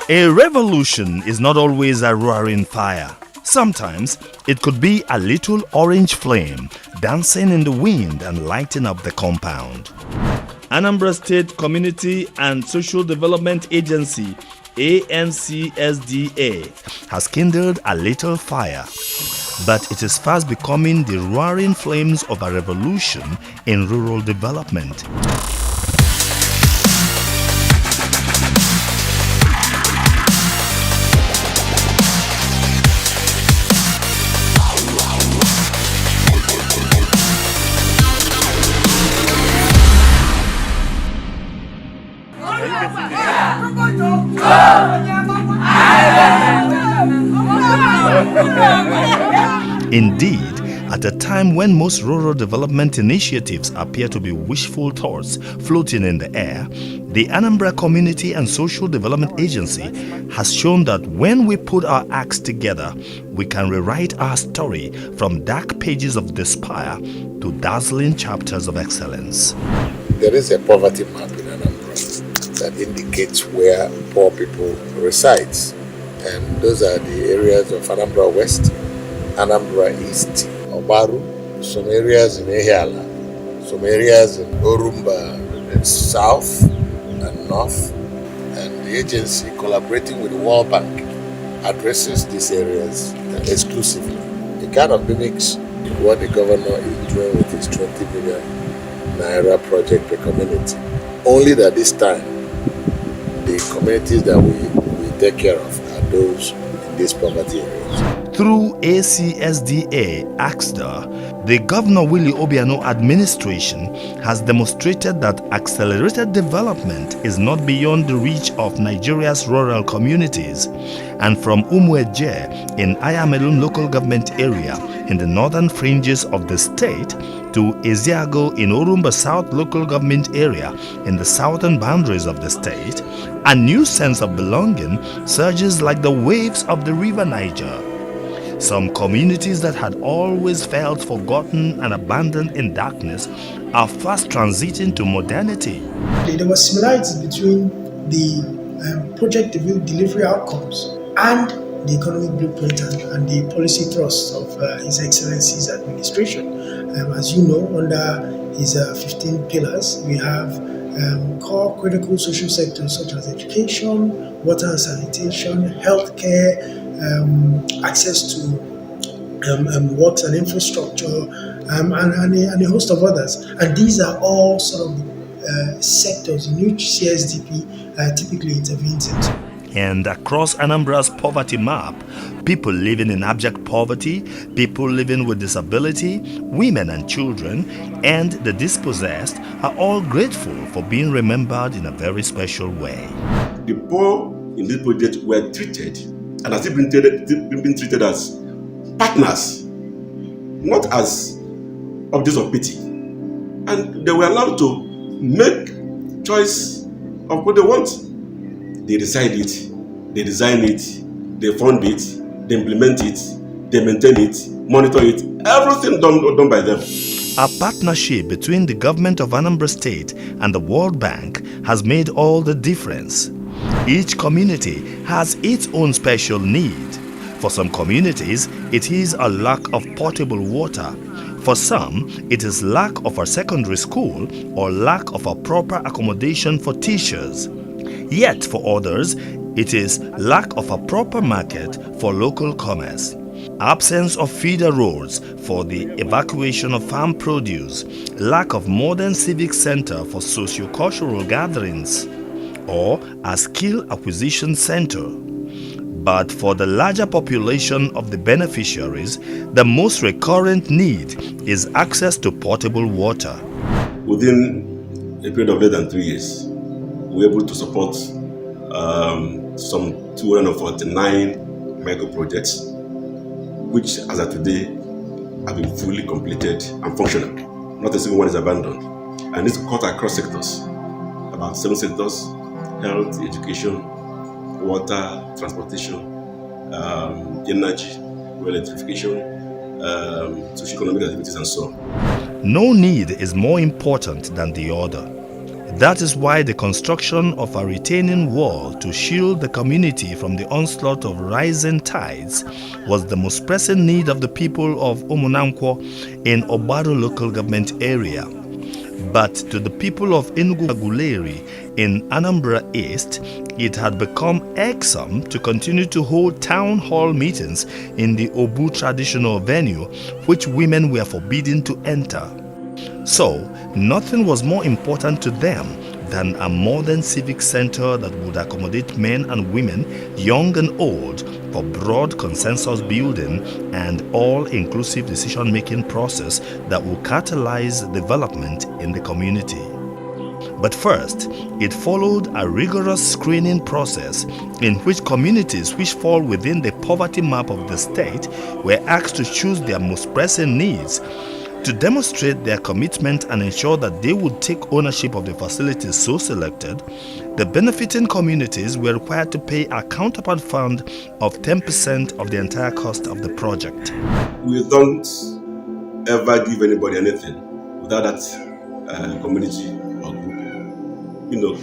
A revolution is not always a roaring fire. Sometimes it could be a little orange flame dancing in the wind and lighting up the compound. Anambra State Community and Social Development Agency (ANCSDA) has kindled a little fire, but it is fast becoming the roaring flames of a revolution in rural development. Indeed, at a time when most rural development initiatives appear to be wishful thoughts floating in the air, the Anambra Community and Social Development Agency has shown that when we put our acts together, we can rewrite our story from dark pages of despair to dazzling chapters of excellence. There is a poverty map in Anambra that indicates where poor people reside. And those are the areas of Anambra West, Anambra East, Obaru, some areas in Ehiala, some areas in Orumba in South and North. And the agency, collaborating with the World Bank, addresses these areas exclusively. It kind of mimics what the governor is doing with his 20 million Naira project per community. Only that this time, the communities that we take care of are those in these poverty areas. Through ACSDA AXDA, the Governor Willie Obiano administration has demonstrated that accelerated development is not beyond the reach of Nigeria's rural communities. And from Umueje in Ayamelun local government area in the northern fringes of the state to Eziago in Orumba South local government area in the southern boundaries of the state, a new sense of belonging surges like the waves of the river Niger. Some communities that had always felt forgotten and abandoned in darkness are fast transiting to modernity. There were similarities between the project delivery outcomes and the economic blueprint and the policy thrust of His Excellency's administration. As you know, under his 15 pillars, we have core critical social sectors such as education, water and sanitation, healthcare, access to works and infrastructure, and a host of others. And these are all sort of sectors in which CSDP typically intervenes into. And across Anambra's poverty map, people living in abject poverty, people living with disability, women and children, and the dispossessed are all grateful for being remembered in a very special way. The poor in this project were treated and has been treated as partners, not as objects of pity. And they were allowed to make choice of what they want. They decide it, they design it, they fund it, they implement it, they maintain it, monitor it, everything done by them. A partnership between the government of Anambra State and the World Bank has made all the difference. Each community has its own special need. For some communities, it is a lack of potable water. For some, it is lack of a secondary school or lack of a proper accommodation for teachers. Yet for others, it is lack of a proper market for local commerce, absence of feeder roads for the evacuation of farm produce, lack of modern civic center for socio-cultural gatherings, or a skill acquisition center. But for the larger population of the beneficiaries, the most recurrent need is access to potable water. Within a period of less than 3 years, we were able to support some 249 micro projects, which as of today have been fully completed and functional. Not a single one is abandoned. And it's cut across sectors, about 7 sectors: health, education, water, transportation, energy, electrification, socio-economic activities, and so on. No need is more important than the other. That is why the construction of a retaining wall to shield the community from the onslaught of rising tides was the most pressing need of the people of Umunankwo in Obaro local government area. But to the people of Enugu-Aguleri in Anambra East, it had become irksome to continue to hold town hall meetings in the Obu traditional venue, which women were forbidden to enter. So, nothing was more important to them than a modern civic center that would accommodate men and women, young and old, for broad consensus building and all-inclusive decision-making process that will catalyze development in the community. But first, it followed a rigorous screening process in which communities which fall within the poverty map of the state were asked to choose their most pressing needs. To demonstrate their commitment and ensure that they would take ownership of the facilities so selected, the benefiting communities were required to pay a counterpart fund of 10% of the entire cost of the project. We don't ever give anybody anything without that community or group,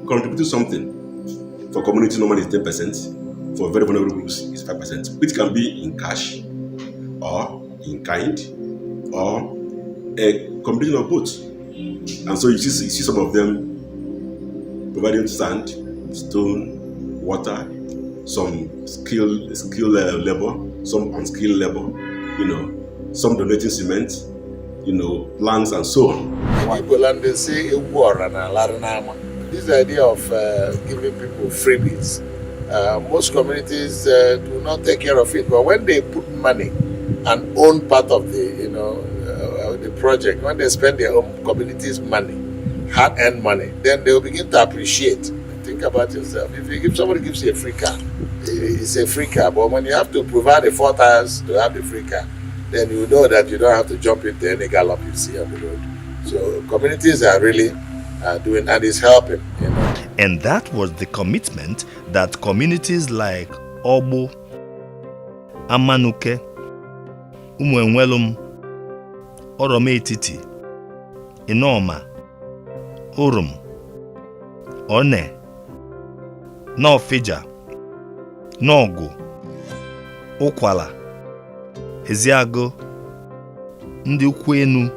contributing something. For community normally is 10%, for very vulnerable groups is 5%, which can be in cash or in kind, or a combination of both. And so you see some of them providing sand, stone, water, some skilled labor, some unskilled labor, some donating cement, lands and so on. People and they say war and this idea of giving people freebies. Most communities do not take care of it, but when they put money and own part of the the project, when they spend their own community's money, hard-earned money, then they will begin to appreciate. Think about yourself. If somebody gives you a free car, it's a free car, but when you have to provide the 4 tires to have the free car, then you know that you don't have to jump into any gallop you see on the road. So communities are really doing, and it's helping. And that was the commitment that communities like Obo, Amanuke, Umuenwelum, Orometiti, Inoma, Urum, One, Nofija, Nogu, Okwala, Eziago, Ndị Ukwenu,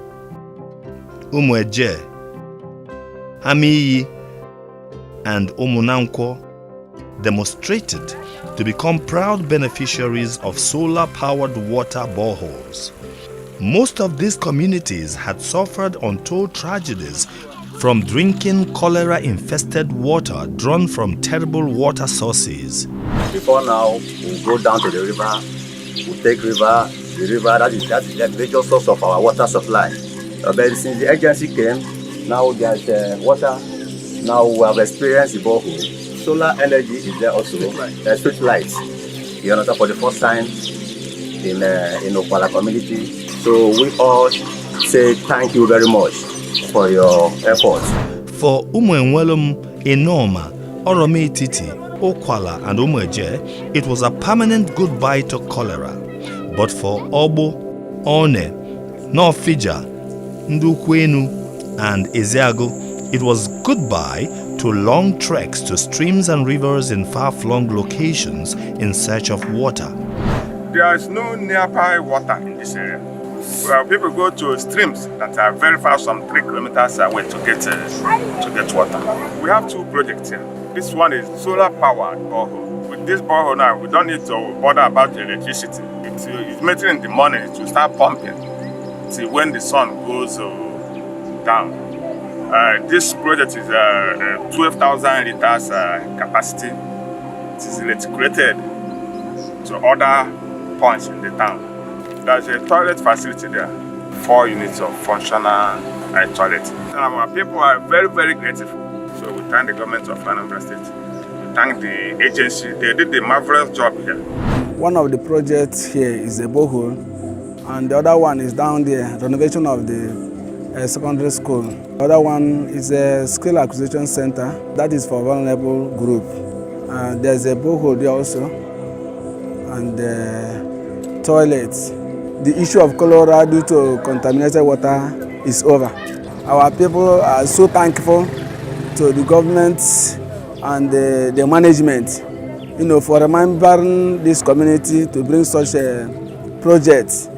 Umueje, Amiyi, and Umunankwo demonstrated to become proud beneficiaries of solar-powered water boreholes. Most of these communities had suffered untold tragedies from drinking cholera-infested water drawn from terrible water sources. Before now, we'll go down to the river, we'll take the river, that is the major source of our water supply. But since the agency came, now there's water. Now we have experienced the borehole. Solar energy is there also, street lights. You understand, for the first time in Okwala community. So we all say thank you very much for your efforts. For Umuenwelum, Inoma, Orometiti, Okwala and Umueje, it was a permanent goodbye to cholera. But for Obo, One, Nofija, Ndị Ukwenu and Eziago, it was goodbye to long treks to streams and rivers in far-flung locations in search of water. There is no nearby water in this area. Well, people go to streams that are very far, some 3 kilometers away to get water. We have 2 projects here. This one is solar-powered borehole. With this borehole now, we don't need to bother about the electricity. It's meeting in the morning, it will start pumping till when the sun goes down. This project is 12,000 liters capacity. It is electricated to other points in the town. There's a toilet facility there, 4 units of functional toilet. Our people are very, very grateful. So we thank the government of Anambra State. We thank the agency. They did a marvelous job here. One of the projects here is a borehole, and the other one is down there, renovation of the secondary school. The other one is a skill acquisition center that is for vulnerable group. There's a borehole there also, and toilets. The issue of cholera due to contaminated water is over. Our people are so thankful to the government and the management, for remembering this community to bring such a project,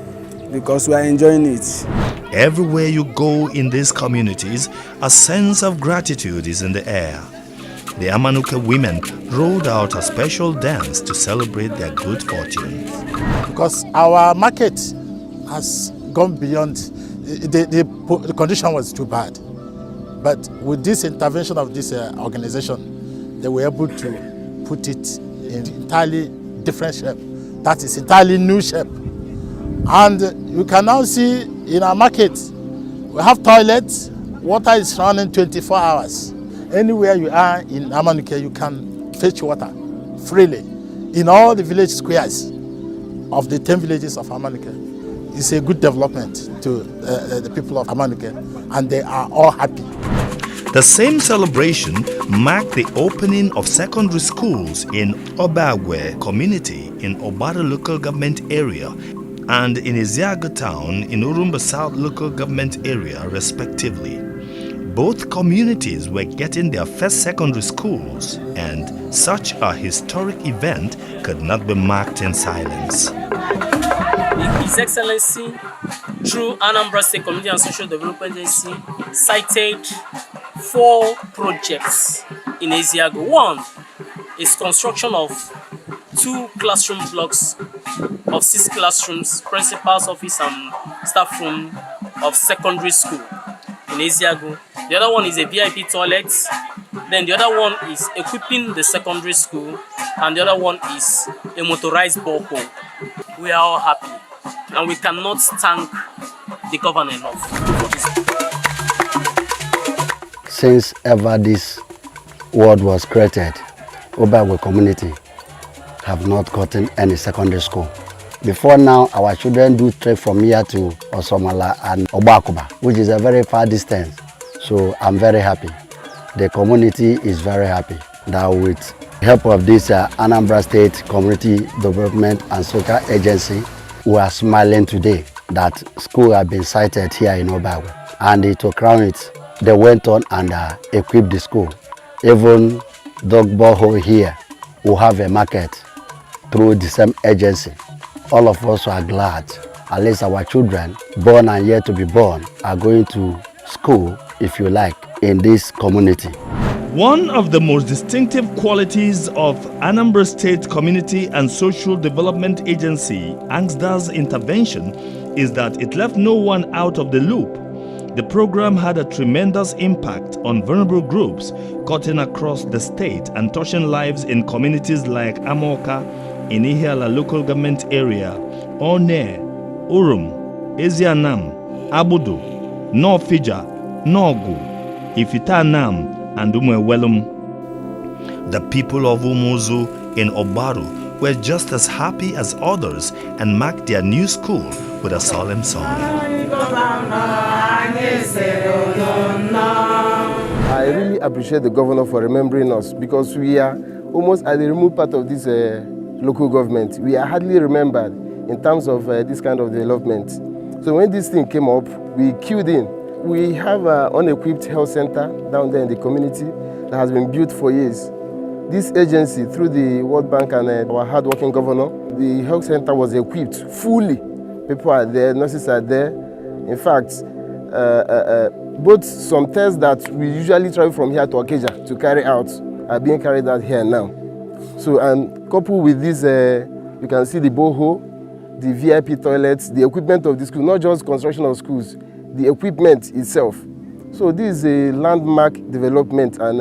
because we are enjoying it. Everywhere you go in these communities, a sense of gratitude is in the air. The Amanuke women rolled out a special dance to celebrate their good fortune. Because our market has gone beyond, the condition was too bad. But with this intervention of this organization, they were able to put it in entirely different shape. That is entirely new shape. And you can now see in our market, we have toilets, water is running 24 hours. Anywhere you are in Amanuke, you can fetch water freely in all the village squares of the 10 villages of Amanuke. It's a good development to the people of Amanuke, and they are all happy. The same celebration marked the opening of secondary schools in Obagwe community in Obara local government area and in Eziaga town in Urumba South local government area respectively. Both communities were getting their first secondary schools, and such a historic event could not be marked in silence. His Excellency, through Anambra State Community and Social Development Agency, cited 4 projects in Eziago. One is construction of 2 classroom blocks of 6 classrooms, principal's office and staff room of secondary school in Eziago. The other one is a VIP toilet. Then the other one is equipping the secondary school, and the other one is a motorized borehole. We are all happy, and we cannot thank the government enough for this. Since ever this world was created, Obagwe community have not gotten any secondary school. Before now, our children do trek from here to Osomala and Obakuba, which is a very far distance. So I'm very happy. The community is very happy that with the help of this Anambra State Community Development and Social Agency, we are smiling today that school have been sited here in Obagwe. And to crown it, they went on and equipped the school. Even Dog Boho here will have a market through the same agency. All of us are glad. At least our children, born and yet to be born, are going to school, if you like, in this community. One of the most distinctive qualities of Anambra State Community and Social Development Agency, ANSDA's intervention, is that it left no one out of the loop. The program had a tremendous impact on vulnerable groups cutting across the state and touching lives in communities like Amoka, in Ihiala local government area, One, Urum, Ezianam, Abudu, Norfija, Nogu, Ifitanam, and Umwelum. The people of Umuzu in Obaru were just as happy as others and marked their new school with a solemn song. I really appreciate the governor for remembering us, because we are almost at the remote part of this local government. We are hardly remembered in terms of this kind of development. So when this thing came up, we queued in. We have an unequipped health center down there in the community that has been built for years. This agency, through the World Bank and our hard-working governor, the health center was equipped fully. People are there, nurses are there. In fact, both some tests that we usually travel from here to Okeja to carry out are being carried out here now. So, and coupled with this, you can see the borehole, the VIP toilets, the equipment of the school, not just construction of schools, the equipment itself. So this is a landmark development, and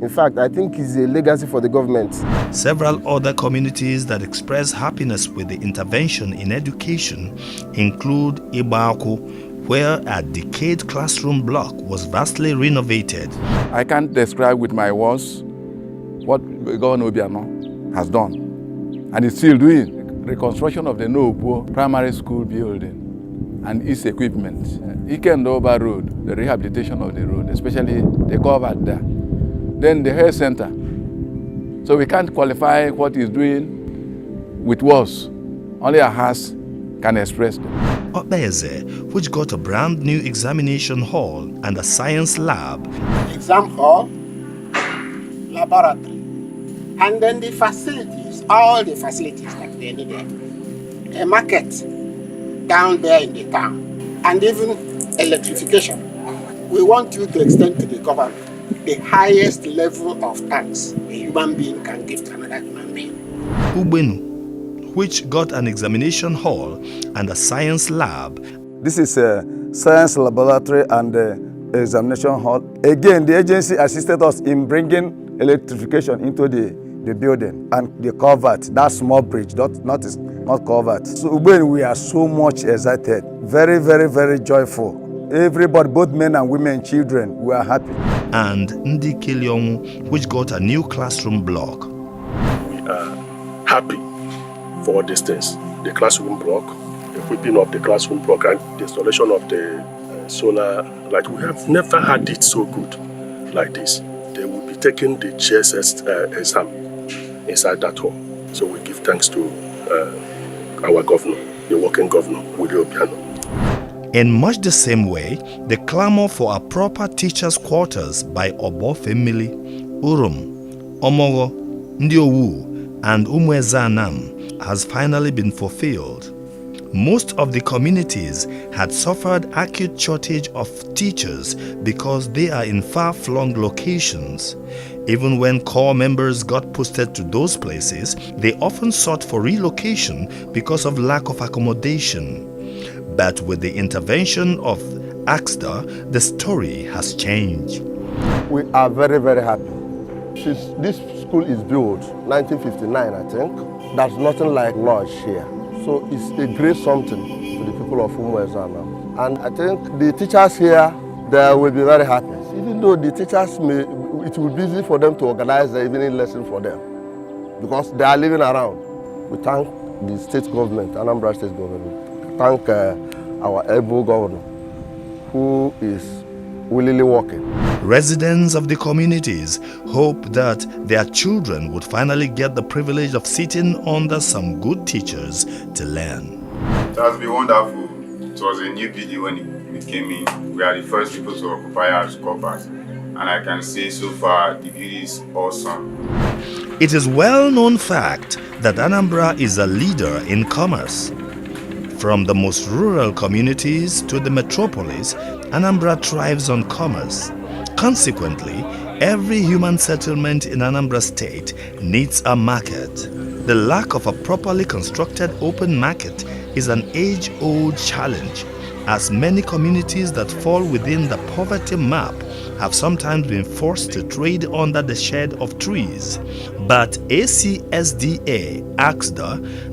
in fact, I think it's a legacy for the government. Several other communities that express happiness with the intervention in education include Ibaku, where a decayed classroom block was vastly renovated. I can't describe with my words what Governor Obiano has done, and is still doing. Reconstruction of the Nobo primary school building and its equipment. Ikendoba Road, the rehabilitation of the road, especially the culvert there. Then the health center. So we can't qualify what he's doing with words. Only our hearts can express them. Obeze, which got a brand new examination hall and a science lab. Exam hall, laboratory, and then the facilities, all the facilities that they needed. A market down there in the town, and even electrification. We want you to extend to the government the highest level of thanks a human being can give to another human being. Ubenu, which got an examination hall and a science lab. This is a science laboratory and examination hall. Again, the agency assisted us in bringing electrification into the building and the culvert, that small bridge, not culvert. So when we are so much excited, very, very, very joyful. Everybody, both men and women, children, we are happy. And Ndi Kilyong, which got a new classroom block. We are happy for all these things. The classroom block, the equipping of the classroom block, and the installation of the solar light. We have never had it so good like this. They will be taking the GSS exam inside that hall. So we give thanks to our governor, the working governor, Willie Obiano. In much the same way, the clamor for a proper teachers' quarters by Obo family, Urum, Omogo, Ndiowu, and Umwezanam has finally been fulfilled. Most of the communities had suffered acute shortage of teachers because they are in far-flung locations. Even when corps members got posted to those places, they often sought for relocation because of lack of accommodation. But with the intervention of AXDA, the story has changed. We are very, very happy. Since this school is built, 1959 I think, there's nothing like lodge here. So it's a great something to the people of Umwezana. And I think the teachers here, they will be very happy. Even though the teachers it will be easy for them to organize the evening lesson for them because they are living around. We thank the state government, Anambra state government. Thank our able governor who is willingly working. Residents of the communities hope that their children would finally get the privilege of sitting under some good teachers to learn. It has been wonderful. It was a new building when it came in. We are the first people to occupy our corpus. And I can say so far the building is awesome. It is well-known fact that Anambra is a leader in commerce. From the most rural communities to the metropolis, Anambra thrives on commerce. Consequently, every human settlement in Anambra State needs a market. The lack of a properly constructed open market is an age-old challenge, as many communities that fall within the poverty map have sometimes been forced to trade under the shade of trees. But CSDP-AF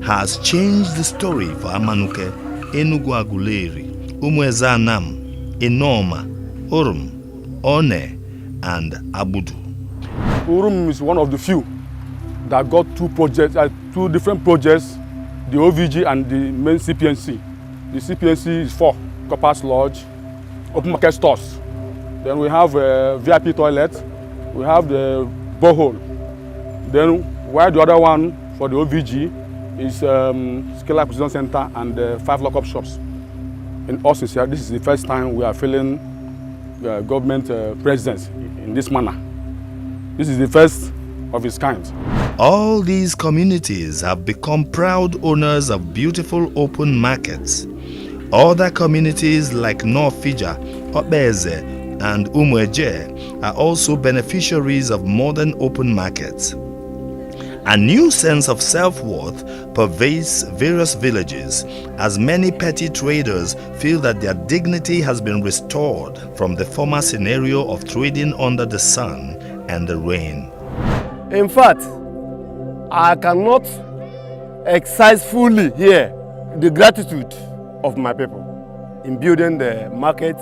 has changed the story for Amanuke, Enugu Aguleri, Umwezanam, Inoma, Urum, One, and Abudu. Urum is one of the few that got two different projects, the OVG and the main CPNC. The CPNC is 4 Coppers Lodge, open market stores. Then we have a VIP toilet, we have the borehole. Then while the other one for the OVG is Scale Acquisition Center and 5 lockup shops. In all sincerity, this is the first time we are filling government presence in this manner. This is the first of its kind. All these communities have become proud owners of beautiful open markets. Other communities like North Fija, Obeze, and Umweje are also beneficiaries of modern open markets. A new sense of self-worth pervades various villages as many petty traders feel that their dignity has been restored from the former scenario of trading under the sun and the rain. In fact, I cannot exercise fully here the gratitude of my people in building the market,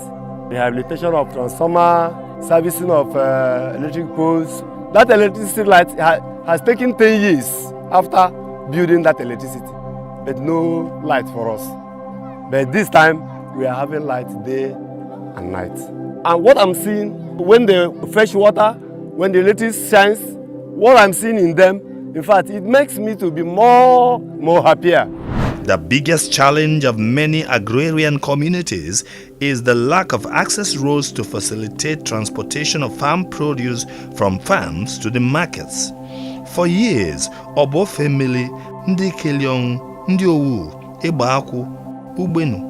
rehabilitation of transformer, servicing of electric poles. That electricity light has taken 10 years after building that electricity, but no light for us. But this time, we are having light day and night. And what I'm seeing, when the fresh water, when the electricity shines, what I'm seeing in them In fact, it makes me to be more happier. The biggest challenge of many agrarian communities is the lack of access roads to facilitate transportation of farm produce from farms to the markets. For years, Obo family, Ndi Keliong, Ndi Owu, Ebaku, Ubenu,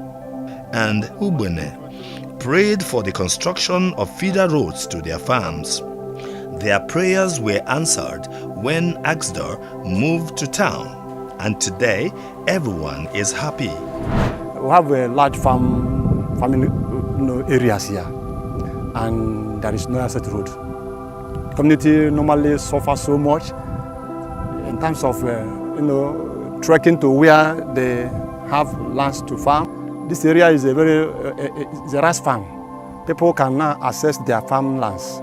and Ubene prayed for the construction of feeder roads to their farms. Their prayers were answered when Axdor moved to town, and today everyone is happy. We have a large farming areas here, and there is no access road. The community normally suffers so much in terms of trekking to where they have lands to farm. This area is a rice farm. People can now access their farmlands.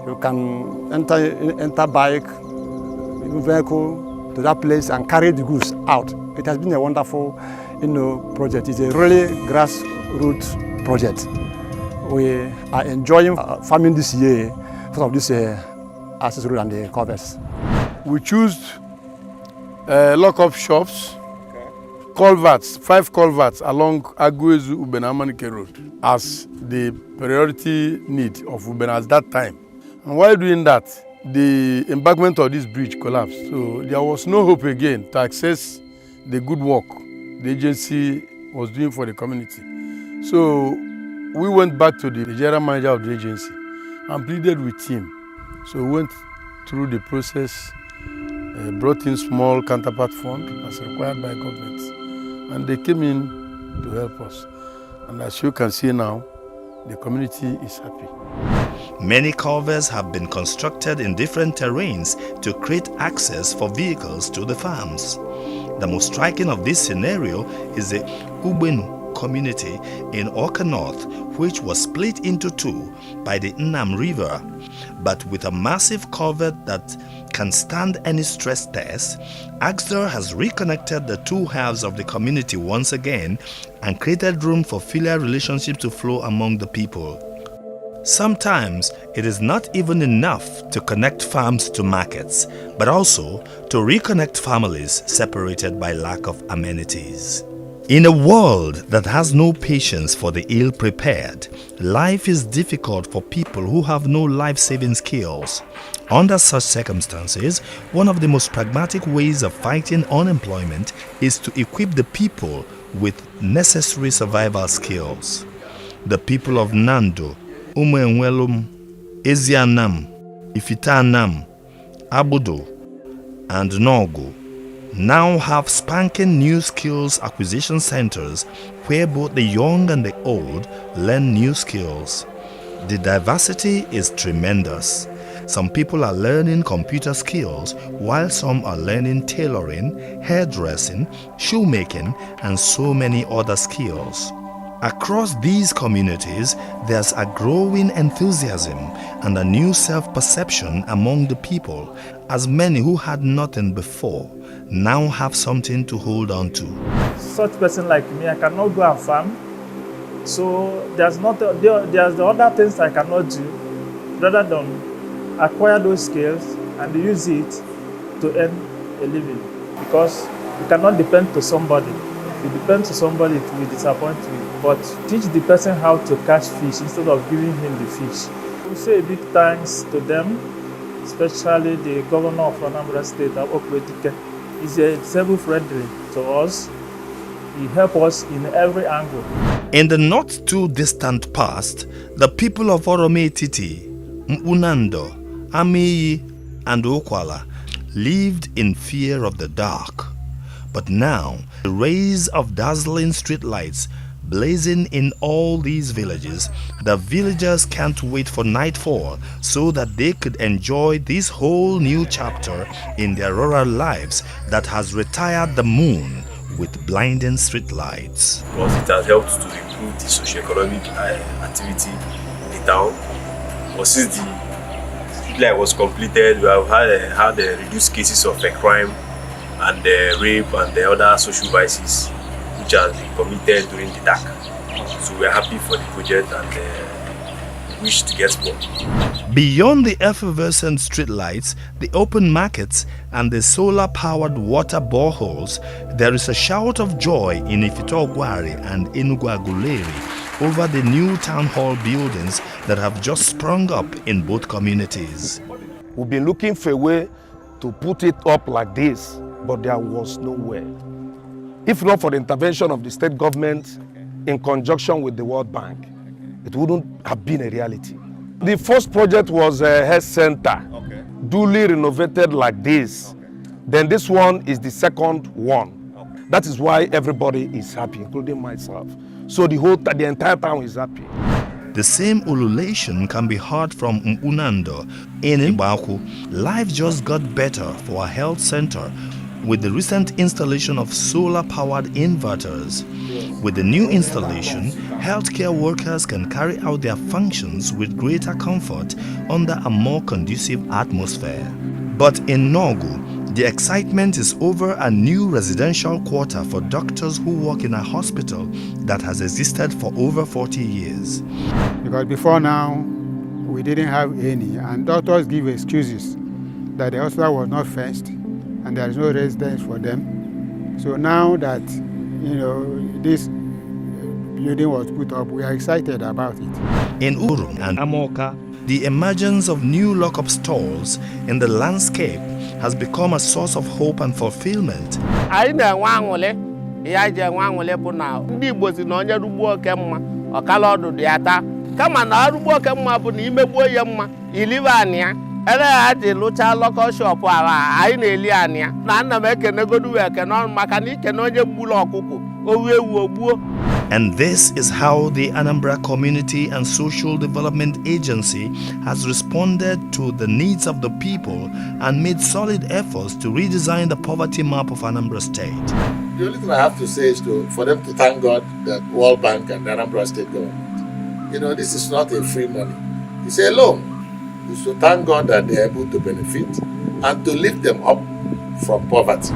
You can enter bike, vehicle to that place and carry the goods out. It has been a wonderful, project. It's a really grassroots project. We are enjoying farming this year because of this access road and the covers. We choose lock-up shops, culverts, 5 culverts along Agwezu Ubena-Amanike Road as the priority need of Ubena at that time. And while doing that, the embankment of this bridge collapsed. So there was no hope again to access the good work the agency was doing for the community. So we went back to the general manager of the agency and pleaded with him. So we went through the process, brought in small counterpart fund as required by government. And they came in to help us. And as you can see now, the community is happy. Many covers have been constructed in different terrains to create access for vehicles to the farms. The most striking of this scenario is the Ubenu community in Oka North, which was split into 2 by the Nnam River. But with a massive culvert that can stand any stress test, Axdor has reconnected the 2 halves of the community once again and created room for filial relationships to flow among the people. Sometimes it is not even enough to connect farms to markets, but also to reconnect families separated by lack of amenities. In a world that has no patience for the ill-prepared, life is difficult for people who have no life-saving skills. Under such circumstances, one of the most pragmatic ways of fighting unemployment is to equip the people with necessary survival skills. The people of Nando, Umuenwelum, Ezianam, Ifitanam, Abudu, and Nogo now have spanking new skills acquisition centers where both the young and the old learn new skills. The diversity is tremendous. Some people are learning computer skills while some are learning tailoring, hairdressing, shoemaking, and so many other skills. Across these communities, there's a growing enthusiasm and a new self-perception among the people, as many who had nothing before now have something to hold on to. Such person like me, I cannot go and farm, so there's the other things I cannot do rather than acquire those skills and use it to earn a living, because you cannot depend to somebody. If you depend to somebody, it will disappoint you. But teach the person how to catch fish instead of giving him the fish. We say a big thanks to them, especially the governor of Anambra State, Okwetikeh. He's disabled friendly to us. He helps us in every angle. In the not too distant past, the people of Orometiti, Mpunando, Amiyi, and Okwala lived in fear of the dark. But now, the rays of dazzling streetlights blazing in all these villages, the villagers can't wait for nightfall so that they could enjoy this whole new chapter in their rural lives that has retired the moon with blinding streetlights. Because it has helped to improve the socio-economic activity in the town. But since the streetlight was completed, we have had reduced cases of crime and rape and the other social vices which has been committed during the dark. So we are happy for the project, and wish to get more. Beyond the effervescent streetlights, the open markets, and the solar-powered water boreholes, there is a shout of joy in Ifitogwari and Enugu-Aguleri over the new town hall buildings that have just sprung up in both communities. We've been looking for a way to put it up like this, but there was nowhere. If not for the intervention of the state government in conjunction with the World Bank, it wouldn't have been a reality. The first project was a health center, duly renovated like this. Then this one is the second one. That is why everybody is happy, including myself. So the entire town is happy. The same ululation can be heard from Unando. In Ibaku, life just got better for a health center with the recent installation of solar-powered inverters. With the new installation, healthcare workers can carry out their functions with greater comfort under a more conducive atmosphere. But in Nogu, the excitement is over a new residential quarter for doctors who work in a hospital that has existed for over 40 years. Because before now, we didn't have any, and doctors give excuses that the hospital was not fenced and there is no residence for them. So now that this building was put up, we are excited about it. In Urum and Amoka, the emergence of new lock-up stalls in the landscape has become a source of hope and fulfillment. And this is how the Anambra Community and Social Development Agency has responded to the needs of the people and made solid efforts to redesign the poverty map of Anambra State. The only thing I have to say is for them to thank God that World Bank and the Anambra State government, this is not a free money. It's a loan. It's to thank God that they're able to benefit and to lift them up from poverty.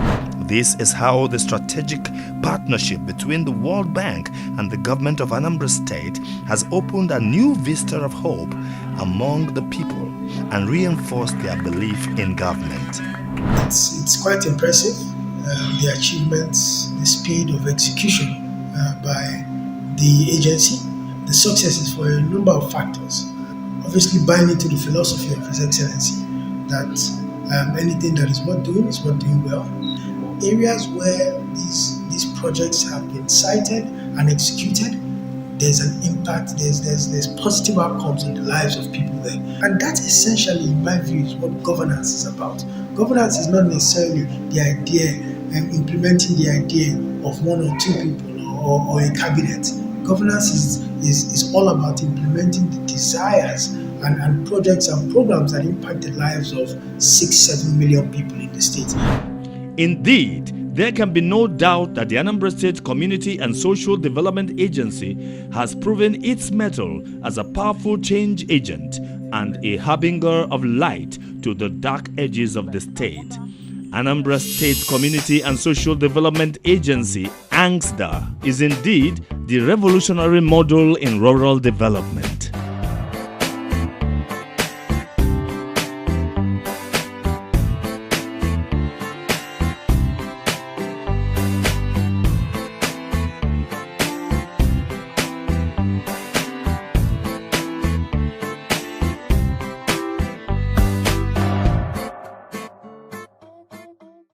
This is how the strategic partnership between the World Bank and the government of Anambra State has opened a new vista of hope among the people and reinforced their belief in government. It's quite impressive, the achievements, the speed of execution by the agency. The success is for a number of factors. Obviously, buying into the philosophy of His Excellency that anything that is worth doing is worth doing well. Areas where these projects have been cited and executed, there's an impact, there's positive outcomes in the lives of people there. And that essentially, in my view, is what governance is about. Governance is not necessarily the idea and implementing the idea of one or two people or a cabinet. Governance is all about implementing the desires and projects and programs that impact the lives of 6-7 million people in the state. Indeed, there can be no doubt that the Anambra State Community and Social Development Agency has proven its mettle as a powerful change agent and a harbinger of light to the dark edges of the state. Anambra State Community and Social Development Agency, ANSDA, is indeed the revolutionary model in rural development.